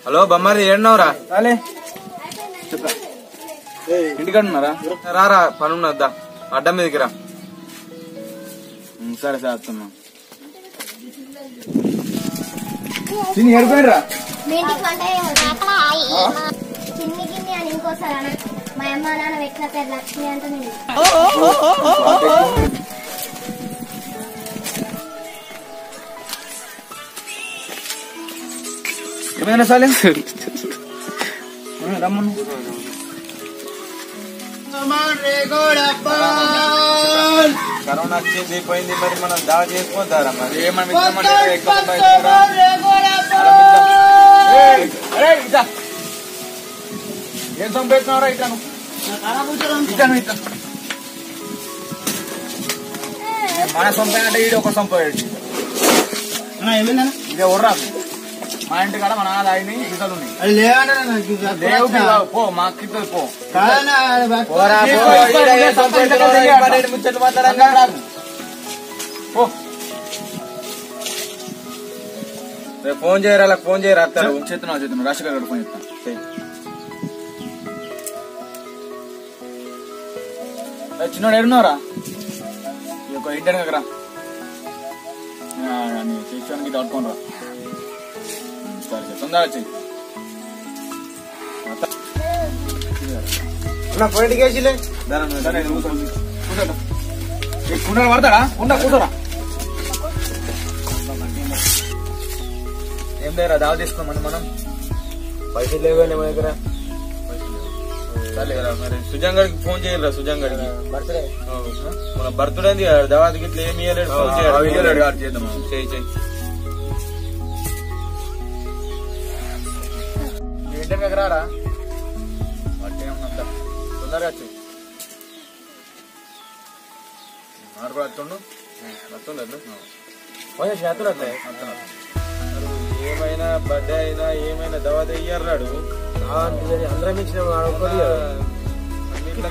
Hello బొమ్మరి ఏడున్నావురా? ఇంటికాడ ఉన్నారా? రారా పని ఉన్నదా అడ్డం మీదకి రా. సరే సార్ వస్తున్నా. చిన్ని ఎడిపోయినరా? చిన్ని గిన్ని అని ఇంకోసారి మా అమ్మ నాన్న పెట్టిన పేరు లక్ష్మి అంటే ఏమైనా సాలే రమ్మను. కరోనా వచ్చింది పోయింది, మరి మనం దావా చేసుకోద్దారా? మరి ఏమన్నా ఏం సంపేస్తున్నారా? ఇట్లా మన సొంతంటే ఈడు ఒక సంపాడు ఇదే ఉర్రా. మా ఇంటి కాడ మా నాన్న తాగిని గిద్దలు ఉన్నాయి. పో మా కిద్దలు పో. ముచ్చట్లు మాట్లాడంగా పో. రేపు ఫోన్ చేయరా? ఫోన్ చేయరా? చేస్తున్నావు రాజశేఖర్ గారు ఫోన్ చేస్తాను. చిన్నోడు ఏడున్నారా? ఒక ఇంటి రా చేసానికి దాటుకోనరా. సరే తొందరగా వచ్చి పోయింటికి వేసిలే కూర్చోడా పడతాడా? కూర్చోరా. ఏం లేరా దావ తీసుకోమని మనం పైసలు లేవు మన దగ్గర. మరి సుజాన్ గడికి ఫోన్ చేయాలరా? సుజాన్ గడికి మన బర్త్డే అంది దావాదికి ఇట్లా ఏమి ఇవ్వలేడు. చేద్దాం చేయి ఇంటి దగ్గర రారా? తొందరగా వచ్చి కూడా వస్తుండు. ఏమైనా బర్త్డే అయినా ఏమైనా దవాద ఇయ్యరాడు. అందరం ఇచ్చిన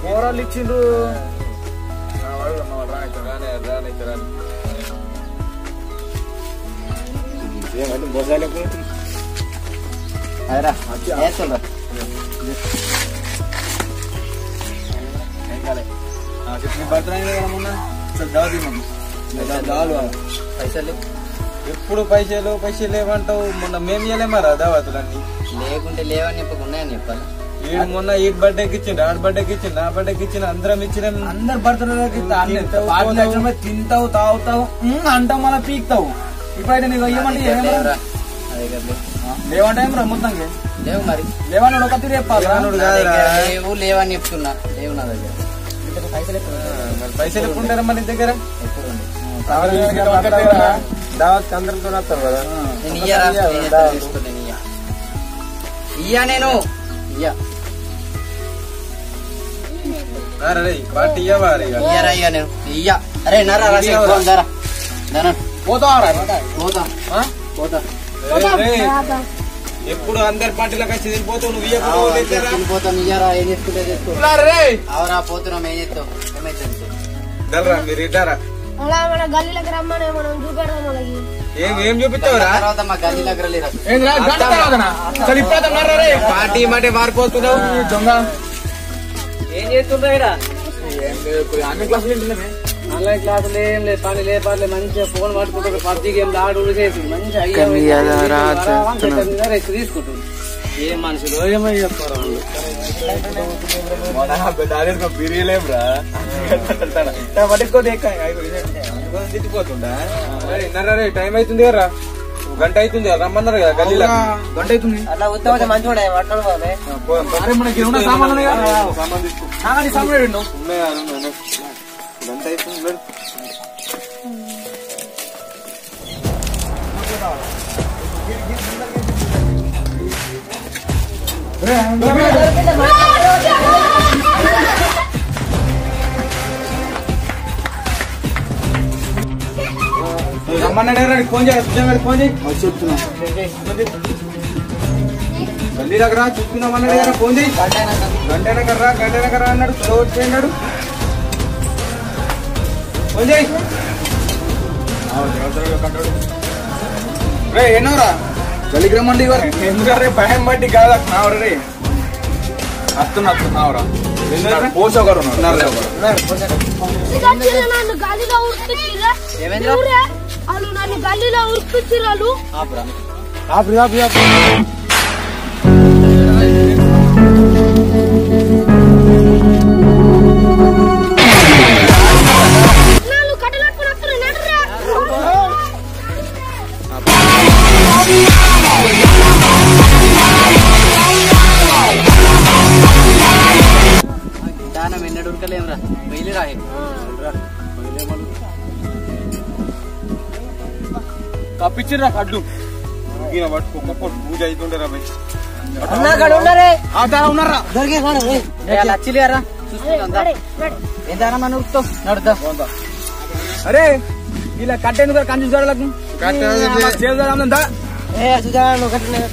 కూరలు ఇచ్చిండ్రు. పైసలు ఎప్పుడు పైసలు లేవంటావు. మొన్న మేము ఇవ్వలేమరా దావతులన్నీ? లేకుంటే లేవని ఉన్నాయని చెప్పాలి. మొన్న ఈ బర్త్డేకి ఇచ్చిండు, ఆడ బర్త్డేకి ఇచ్చిండు, ఆ బర్త్డేకి ఇచ్చిన అందరం ఇచ్చిన. అందరు బర్త్డేకి తింటావు తాగుతావు అంటావు మళ్ళీ పీక్తావు. ఇప్పుడైతే నీకు ఇవ్వమంటే లేవంటే ఏం రా మొత్తానికి లేవు. మరి లేవన్నాడు ఒక తిరిగి చెప్పాలి. లేవు లేవని చెప్తున్నా. లేవు నా దగ్గర. పైసలు ఎప్పుడు ఉంటారా మరి దగ్గర? దావత్ అందరితో వస్తారు కదా. నేను పార్టీ ఎప్పుడు అందరి పార్టీలకు వచ్చి తినిపోతావు. నువ్వు పోతున్నాం ఏం చేస్తావు? మీరు ఇట్టారా? ఏం చూపిస్తావురా? పార్టీ మాట మారిపోతున్నావు దొంగ. ఏం చేస్తుండ్రా? అన్ని క్లాసులు వింటున్నామే. ఆన్లైన్ క్లాసులు ఏం లేదు, పని లేపాలి. మంచిగా ఫోన్ పట్టుకుంటారు, పబ్జీ గేమ్ ఆడు చేసి మంచిగా రెస్ట్ తీసుకుంటుంది. ఏం మనుషులు ఏమో చెప్తారు బిర్యాలేమ్రా పట్టుకోతే తిట్టిపోతుండా? టైం అవుతుంది కదా, గంట అవుతుంది. రమ్మన్నారు కదా గల్లీలో. గంట అవుతుంది. అట్లా ఉత్తమ మంచిగా మనకి సామాన్ సామాన్ గంట అవుతుంది. రమ్మన్నాడు ఫోన్ చేయాలి. ఫోన్ చేయి చెప్తున్నా. గల్లీ దగ్గర చూసుకుందామన్నాడు కదా. ఫోన్ చేయి. గంటనకర్రా అన్నాడు. వచ్చేయన్నాడు. ఫోన్ చేయి. ఎన్నోరా గలిగ్రమండి ఎందుకంటే భయం బట్టి కాదరే అత్తున్నావురా పోసి ఒకరు నన్ను గల్లీలో ఉరికిచ్చిరాలు ఎన్నడు ఉరకలేమురా వెయ్యి రాయి కప్పించిర్రా కడ్డు పట్టుకో పూజ అవుతుంటారా ఉన్నారా లచ్చిలేరా ఏంటన్నా మన ఉరుకుతావు నడుద్దా అరే ఇలా కట్టేందుకు కంచి చూడాలకు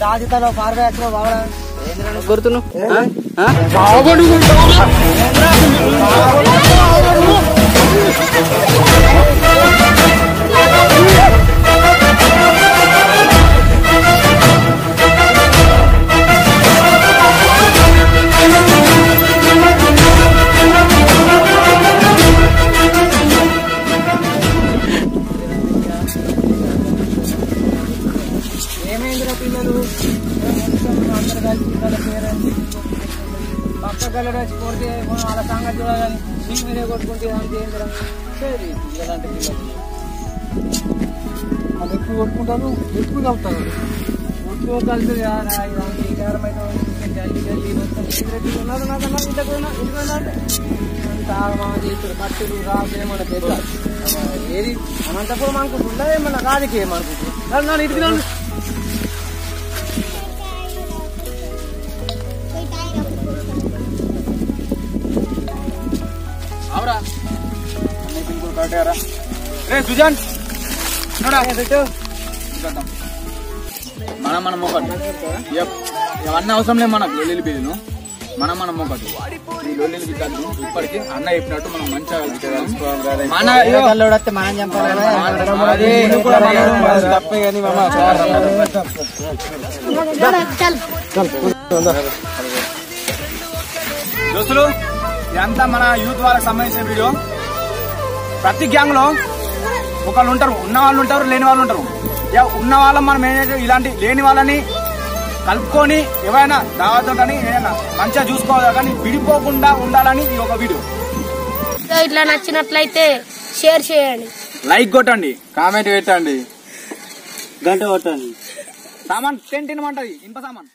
దాచితాను పార్వే బాగా గుర్తున్నావు ఏమైందిరా పిల్లలు పక్క గల్లడు వచ్చి కొడితే వాళ్ళ సంగతి చూడాలని నీ మీదే కొట్టుకుంటే అంతే ఏందిరా సరే పిల్లలంటే పిల్లలు వాళ్ళు ఎక్కువ కొట్టుకుంటారు ఎక్కువ కలుపుతారు ఎక్కువ కలుతుంది జల్లి జల్లి మొత్తం ఉన్నారు నాకన్నా ఇంతకు తాగమా చేస్తారు కట్టులు రాదు ఏమన్నా పెద్ద ఏది అనంతపురం అనుకుంటుందా ఏమన్నా రాజకీయం అనుకుంటుంది నన్ను ఇటుకు అవురా రే సుజాన్ మనం మొక్కటి ఇవన్నీ అవసరం లేదు మనకు లొల్లి బిల్లును మనం మొక్కటి ఈ లొల్లి బిడ్డలు ఇప్పటికీ అన్న చెప్పినట్టు మనం మంచిగా దోస్తులు ఇదంతా మన యూత్ వాళ్ళకి సంబంధించిన వీడియో. ప్రతి గ్యాంగ్ లో ఒకళ్ళు ఉంటారు, ఉన్న వాళ్ళు ఉంటారు, లేని వాళ్ళు ఉంటారు. ఉన్న వాళ్ళం మనం ఏంటంటే ఇలాంటి లేని వాళ్ళని కలుపుకొని ఎవరైనా దావతుంటని ఏదైనా మంచిగా చూసుకోవాలి, కానీ విడిపోకుండా ఉండాలని ఈ ఒక వీడియో. ఇట్లా నచ్చినట్లయితే షేర్ చేయండి, లైక్ కొట్టండి, కామెంట్ పెట్టండి, గంట కొట్టండి. సామాన్ టెంట్ ఇనమంటది, ఇనుప సామాన్.